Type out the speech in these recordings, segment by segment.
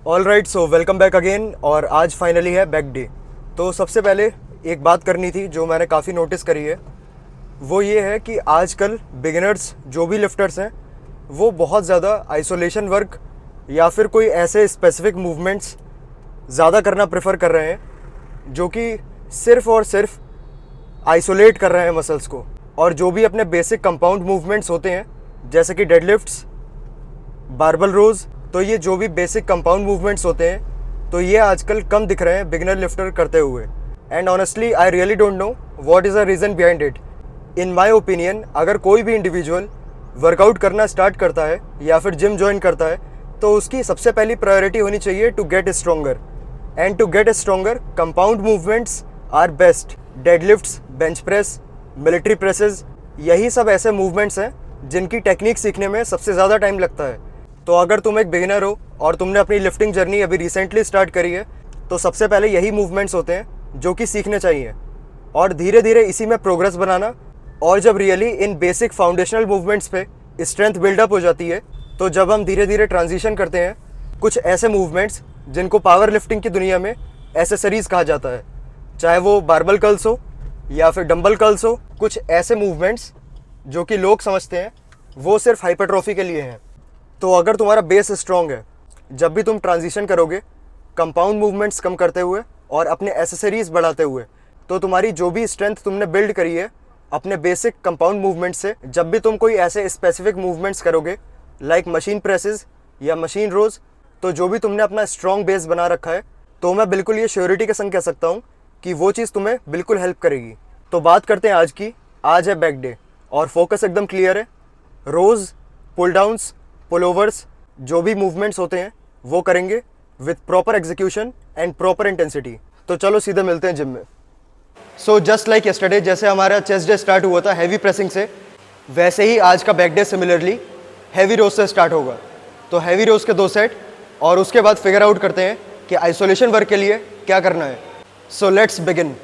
All right, so welcome back again. और आज finally है बैक डे। तो सबसे पहले एक बात करनी थी जो मैंने काफ़ी नोटिस करी है, वो ये है कि आजकल बिगिनर्स जो भी लिफ्टर्स हैं वो बहुत ज़्यादा आइसोलेशन वर्क या फिर कोई ऐसे स्पेसिफिक मूवमेंट्स ज़्यादा करना प्रेफर कर रहे हैं जो कि सिर्फ़ और सिर्फ आइसोलेट कर रहे हैं मसल्स को। और जो भी अपने बेसिक कंपाउंड मूवमेंट्स होते हैं जैसे कि डेडलिफ्ट्स, बारबल रोज, तो ये जो भी बेसिक कंपाउंड मूवमेंट्स होते हैं तो ये आजकल कम दिख रहे हैं बिगिनर लिफ्टर करते हुए। And honestly I really don't know what is the reason behind it. In my opinion, अगर कोई भी इंडिविजुअल वर्कआउट करना स्टार्ट करता है या फिर जिम ज्वाइन करता है तो उसकी सबसे पहली प्रायोरिटी होनी चाहिए to get stronger. And to get stronger, compound movements are best. Deadlifts, bench press, military presses, यही सब ऐसे मूवमेंट्स हैं जिनकी टेक्निक सीखने में सबसे ज़्यादा टाइम लगता है। तो अगर तुम एक बिगिनर हो और तुमने अपनी लिफ्टिंग जर्नी अभी रिसेंटली स्टार्ट करी है तो सबसे पहले यही मूवमेंट्स होते हैं जो कि सीखने चाहिए, और धीरे धीरे इसी में प्रोग्रेस बनाना। और जब really in basic foundational movements पे स्ट्रेंथ बिल्डअप हो जाती है तो जब हम धीरे धीरे ट्रांजिशन करते हैं कुछ ऐसे मूवमेंट्स जिनको पावर लिफ्टिंग की दुनिया में एसेसरीज कहा जाता है, चाहे वो बारबल कर्ल्स हो या फिर डंबल कर्ल्स हो, कुछ ऐसे मूवमेंट्स जो कि लोग समझते हैं वो सिर्फ हाइपरट्रॉफी के लिए हैं। तो अगर तुम्हारा बेस स्ट्रॉन्ग है, जब भी तुम ट्रांजिशन करोगे कंपाउंड मूवमेंट्स कम करते हुए और अपने एसेसरीज बढ़ाते हुए, तो तुम्हारी जो भी स्ट्रेंथ तुमने बिल्ड करी है अपने बेसिक कंपाउंड मूवमेंट से, जब भी तुम कोई ऐसे स्पेसिफिक मूवमेंट्स करोगे लाइक मशीन प्रेसेस या मशीन रोज, तो जो भी तुमने अपना स्ट्रॉन्ग बेस बना रखा है, तो मैं बिल्कुल ये श्योरिटी के संग कह सकता हूँ कि वो चीज़ तुम्हें बिल्कुल हेल्प करेगी। तो बात करते हैं आज की। आज है बैक डे और फोकस एकदम क्लियर है। रोज़, पुल डाउन्स, पुल ओवर्स, जो भी मूवमेंट्स होते हैं वो करेंगे with proper execution and proper intensity. तो चलो सीधे मिलते हैं जिम में। सो जस्ट लाइक यस्टरडे, जैसे हमारा चेस्ट डे स्टार्ट हुआ था हैवी प्रेसिंग से, वैसे ही आज का बैक डे सिमिलरली हैवी रोज से स्टार्ट होगा। तो हैवी रोज के 2 सेट और उसके बाद फिगर आउट करते हैं कि आइसोलेशन वर्क के लिए क्या करना है। So let's begin.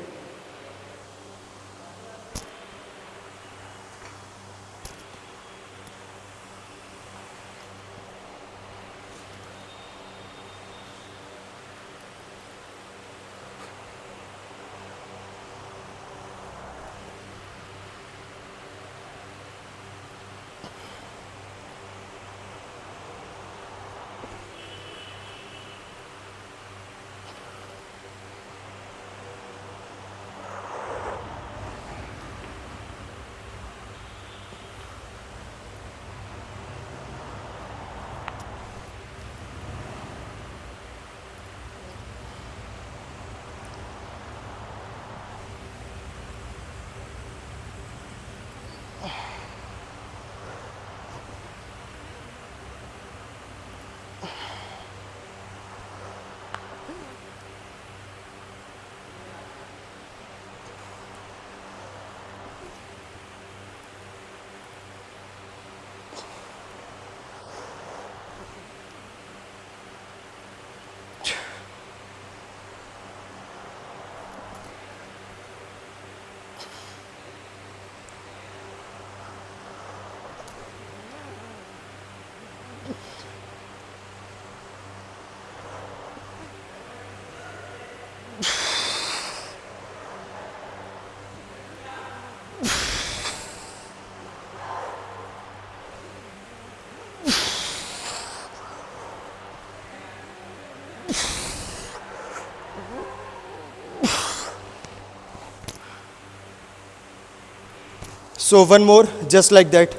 So one more, just like that.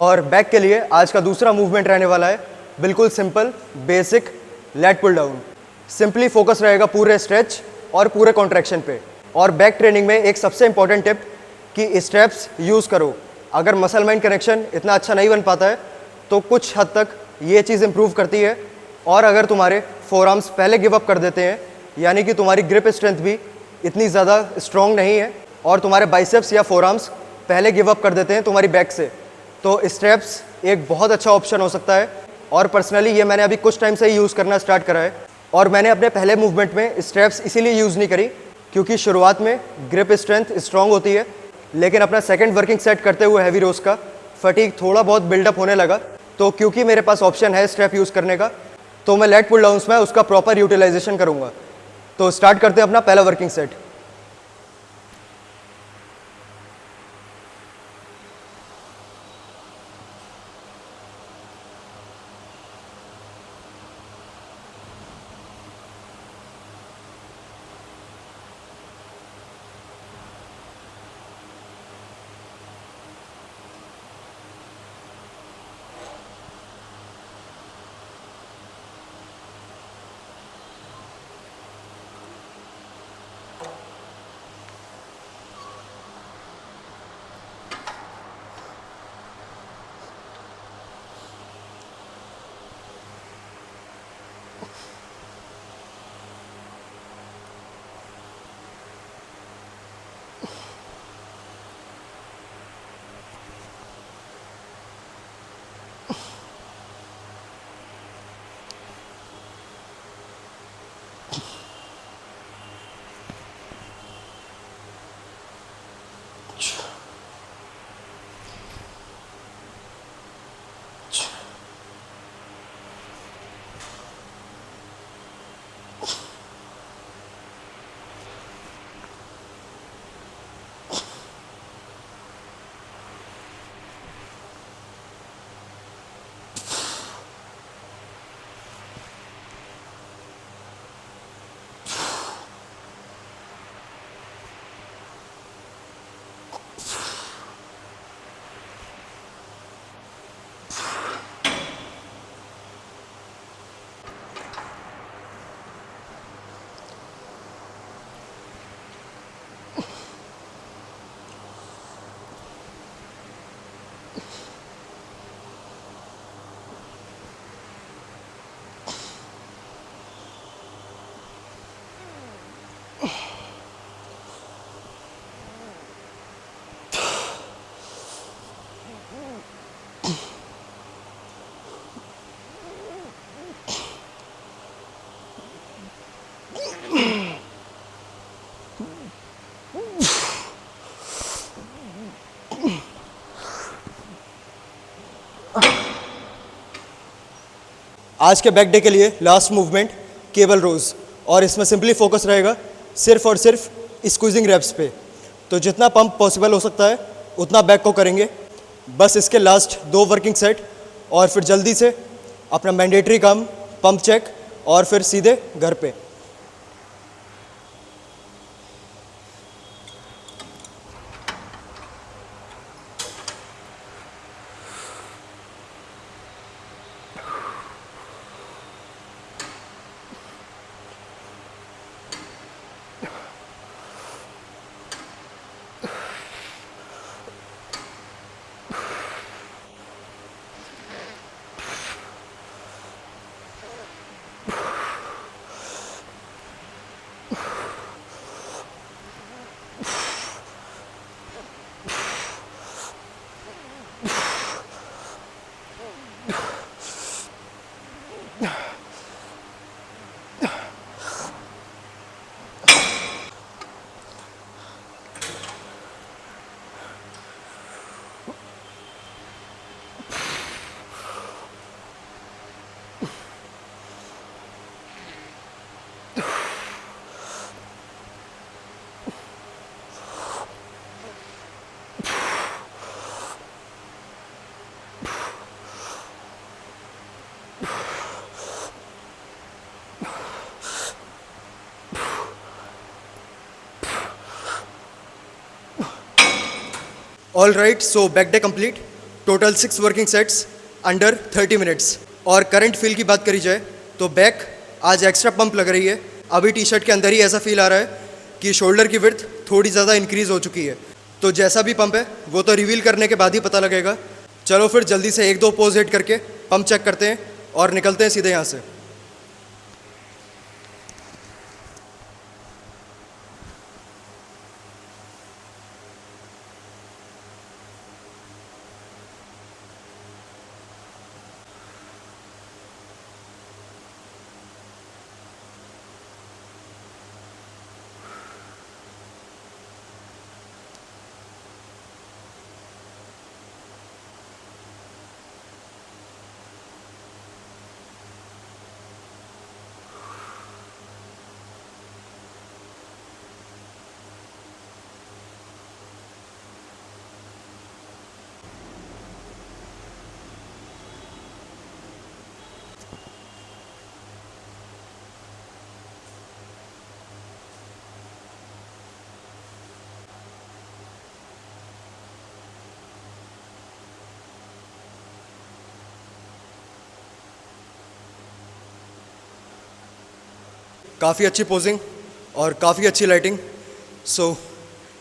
और बैक के लिए आज का दूसरा मूवमेंट रहने वाला है बिल्कुल simple basic lat pull down. Simply focus रहेगा पूरे स्ट्रेच और पूरे कॉन्ट्रैक्शन पे। और बैक ट्रेनिंग में एक सबसे इंपॉर्टेंट टिप कि स्टेप्स यूज़ करो। अगर मसल माइंड कनेक्शन इतना अच्छा नहीं बन पाता है तो कुछ हद तक ये चीज़ इंप्रूव करती है। और अगर तुम्हारे फोर आर्म्स पहले गिव अप कर देते हैं, यानी कि तुम्हारी ग्रिप स्ट्रेंथ भी इतनी ज़्यादा स्ट्रॉन्ग नहीं है और तुम्हारे बाइसेप्स या फोर आर्म्स पहले गिव अप कर देते हैं तुम्हारी बैक से, तो स्टेप्स एक बहुत अच्छा ऑप्शन हो सकता है। और पर्सनली ये मैंने अभी कुछ टाइम से ही यूज़ करना स्टार्ट करा है। और मैंने अपने पहले मूवमेंट में स्टेप्स इसीलिए यूज़ नहीं करी क्योंकि शुरुआत में ग्रिप स्ट्रेंथ स्ट्रॉन्ग होती है, लेकिन अपना सेकंड वर्किंग सेट करते हुए हैवी रोज का फटीग थोड़ा बहुत बिल्डअप होने लगा। तो क्योंकि मेरे पास ऑप्शन है स्टेप यूज़ करने का, तो मैं लेट पुल डाउन्स में उसका प्रॉपर यूटिलाइजेशन करूँगा। तो स्टार्ट करते हैं अपना पहला वर्किंग सेट। आज के बैक डे के लिए लास्ट मूवमेंट केबल रोज, और इसमें सिंपली फोकस रहेगा सिर्फ और सिर्फ स्क्वीजिंग रेप्स पे। तो जितना पंप पॉसिबल हो सकता है उतना बैक को करेंगे। बस इसके लास्ट 2 वर्किंग सेट और फिर जल्दी से अपना मैंडेटरी काम पंप चेक और फिर सीधे घर पे। All right, so back day complete. Total 6 working sets under 30 minutes. और करंट फील की बात करी जाए तो बैक आज एक्स्ट्रा पंप लग रही है। अभी टी शर्ट के अंदर ही ऐसा फील आ रहा है कि शोल्डर की विड्थ थोड़ी ज़्यादा इंक्रीज़ हो चुकी है। तो जैसा भी पंप है वो तो रिवील करने के बाद ही पता लगेगा। चलो फिर जल्दी से 1-2 पोज हिट करके पंप चेक करते हैं और निकलते हैं सीधे यहाँ से। काफ़ी अच्छी पोजिंग और काफ़ी अच्छी लाइटिंग। सो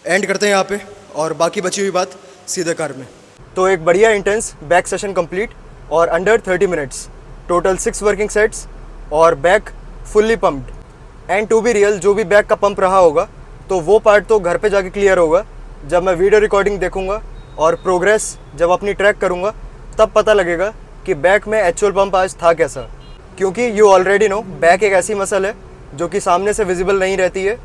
एंड करते हैं यहाँ पे और बाकी बची हुई बात सीधे कार में। तो एक बढ़िया इंटेंस बैक सेशन कंप्लीट और under 30 minutes, total 6 working sets और back fully pumped. And to be real, जो भी बैक का पंप रहा होगा तो वो पार्ट तो घर पे जाके क्लियर होगा। जब मैं वीडियो रिकॉर्डिंग देखूँगा और प्रोग्रेस जब अपनी ट्रैक करूँगा तब पता लगेगा कि बैक में एक्चुअल पंप आज था कैसा। क्योंकि यू ऑलरेडी नो, बैक एक ऐसी मसल है जो कि सामने से विजिबल नहीं रहती है।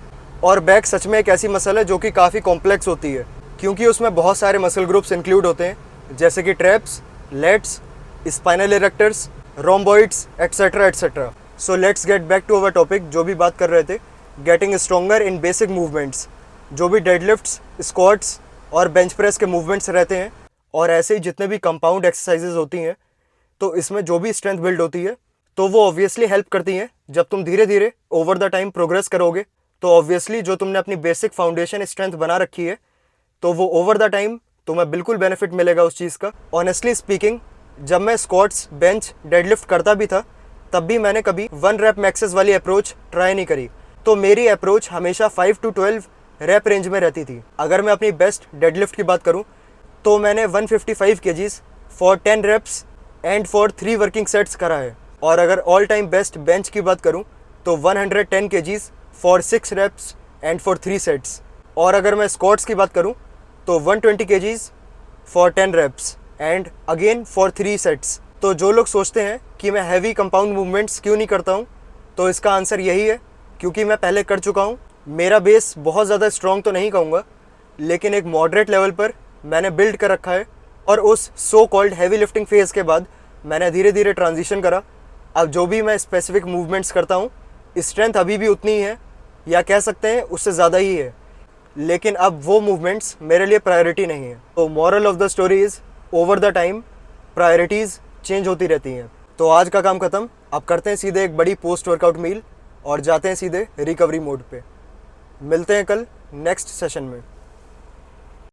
और बैक सच में एक ऐसी मसल है जो कि काफ़ी कॉम्प्लेक्स होती है, क्योंकि उसमें बहुत सारे मसल ग्रुप्स इंक्लूड होते हैं, जैसे कि traps, lats, spinal erectors, rhomboids, etcetera etcetera. So let's get back to our topic, जो भी बात कर रहे थे, getting stronger in basic movements. जो भी डेडलिफ्ट्स, स्क्वाट्स और बेंच प्रेस के मूवमेंट्स रहते हैं और ऐसे ही जितने भी कंपाउंड एक्सरसाइजेज होती हैं, तो इसमें जो भी स्ट्रेंथ बिल्ड होती है तो वो ऑब्वियसली हेल्प करती हैं। जब तुम धीरे धीरे ओवर द टाइम प्रोग्रेस करोगे तो ऑब्वियसली जो तुमने अपनी बेसिक फाउंडेशन स्ट्रेंथ बना रखी है तो वो ओवर द टाइम तुम्हें बिल्कुल बेनिफिट मिलेगा उस चीज़ का। ऑनेस्टली स्पीकिंग, जब मैं स्क्वाट्स, बेंच, डेडलिफ्ट करता भी था तब भी मैंने कभी 1 रैप मैक्सेस वाली अप्रोच ट्राई नहीं करी। तो मेरी अप्रोच हमेशा 5 to 12 रैप रेंज में रहती थी। अगर मैं अपनी बेस्ट डेडलिफ्ट की बात करूँ तो मैंने 155 kgs for 10 reps and for 3 working sets करा है। और अगर ऑल टाइम बेस्ट बेंच की बात करूं तो 110 kgs for 6 reps and for 3 sets. और अगर मैं स्क्वाट्स की बात करूं तो 120 kgs for 10 reps and again for 3 sets. तो जो लोग सोचते हैं कि मैं हैवी कंपाउंड मूवमेंट्स क्यों नहीं करता हूं, तो इसका आंसर यही है, क्योंकि मैं पहले कर चुका हूं। मेरा बेस बहुत ज़्यादा स्ट्रॉन्ग तो नहीं कहूँगा, लेकिन एक मॉडरेट लेवल पर मैंने बिल्ड कर रखा है। और उस so called heavy lifting phase के बाद मैंने धीरे धीरे ट्रांजिशन करा। अब जो भी मैं स्पेसिफिक मूवमेंट्स करता हूँ, स्ट्रेंथ अभी भी उतनी ही है, या कह सकते हैं उससे ज़्यादा ही है, लेकिन अब वो मूवमेंट्स मेरे लिए प्रायोरिटी नहीं है। तो moral of the story is, over the time priorities change होती रहती हैं। तो आज का काम ख़त्म, अब करते हैं सीधे एक बड़ी पोस्ट वर्कआउट मील और जाते हैं सीधे रिकवरी मोड पे। मिलते हैं कल नेक्स्ट सेशन में।